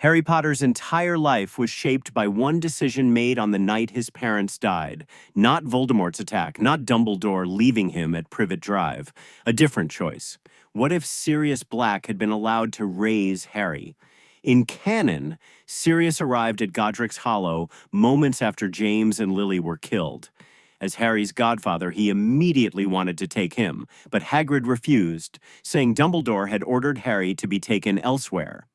Harry Potter's entire life was shaped by one decision made on the night his parents died. Not Voldemort's attack, not Dumbledore leaving him at Privet Drive. A different choice. What if Sirius Black had been allowed to raise Harry? In canon, Sirius arrived at Godric's Hollow moments after James and Lily were killed. As Harry's godfather, he immediately wanted to take him, but Hagrid refused, saying Dumbledore had ordered Harry to be taken elsewhere.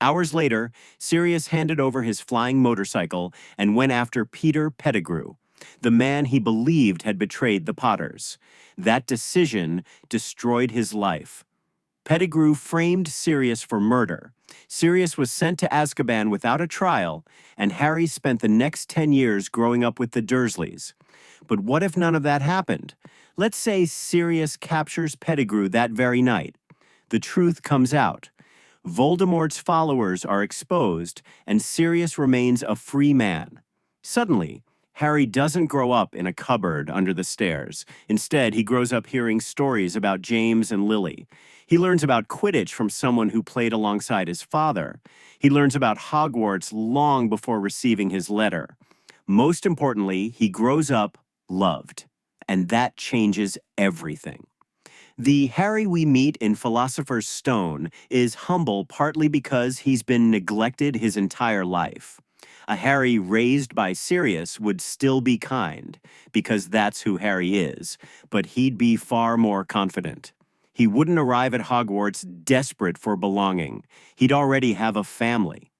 Hours later, Sirius handed over his flying motorcycle and went after Peter Pettigrew, the man he believed had betrayed the Potters. That decision destroyed his life. Pettigrew framed Sirius for murder. Sirius was sent to Azkaban without a trial, and Harry spent the next 10 years growing up with the Dursleys. But what if none of that happened? Let's say Sirius captures Pettigrew that very night. The truth comes out. Voldemort's followers are exposed, and Sirius remains a free man. Suddenly, Harry doesn't grow up in a cupboard under the stairs. Instead, he grows up hearing stories about James and Lily. He learns about Quidditch from someone who played alongside his father. He learns about Hogwarts long before receiving his letter. Most importantly, he grows up loved, and that changes everything. The Harry we meet in Philosopher's Stone is humble partly because he's been neglected his entire life. A Harry raised by Sirius would still be kind, because that's who Harry is, but he'd be far more confident. He wouldn't arrive at Hogwarts desperate for belonging. He'd already have a family.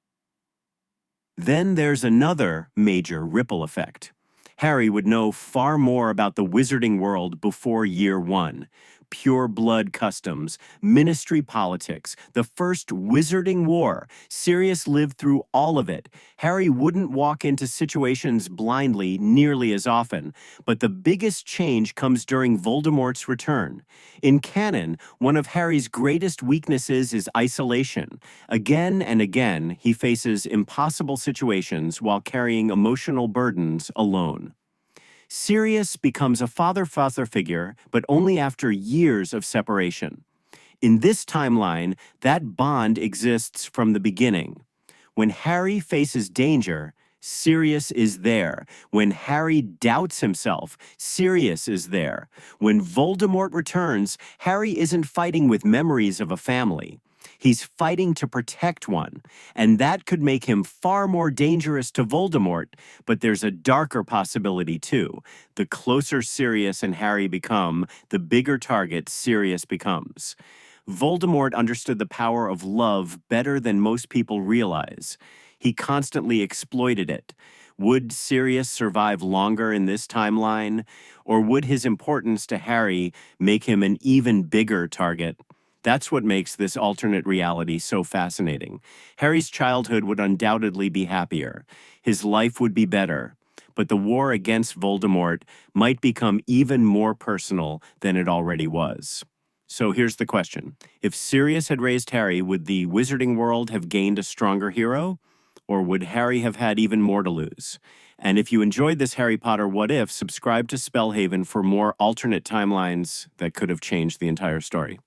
Then there's another major ripple effect. Harry would know far more about the wizarding world before year one. Pure blood customs, ministry politics, the first wizarding war. Sirius lived through all of it. Harry wouldn't walk into situations blindly nearly as often, but the biggest change comes during Voldemort's return. In canon, one of Harry's greatest weaknesses is isolation. Again and again, he faces impossible situations while carrying emotional burdens alone. Sirius becomes a father figure, but only after years of separation. In this timeline, that bond exists from the beginning. When Harry faces danger, Sirius is there. When Harry doubts himself, Sirius is there. When Voldemort returns, Harry isn't fighting with memories of a family. He's fighting to protect one, and that could make him far more dangerous to Voldemort, but there's a darker possibility too. The closer Sirius and Harry become, the bigger target Sirius becomes. Voldemort understood the power of love better than most people realize. He constantly exploited it. Would Sirius survive longer in this timeline, or would his importance to Harry make him an even bigger target? That's what makes this alternate reality so fascinating. Harry's childhood would undoubtedly be happier. His life would be better. But the war against Voldemort might become even more personal than it already was. So here's the question. If Sirius had raised Harry, would the wizarding world have gained a stronger hero? Or would Harry have had even more to lose? And if you enjoyed this Harry Potter What If, subscribe to Spellhaven for more alternate timelines that could have changed the entire story.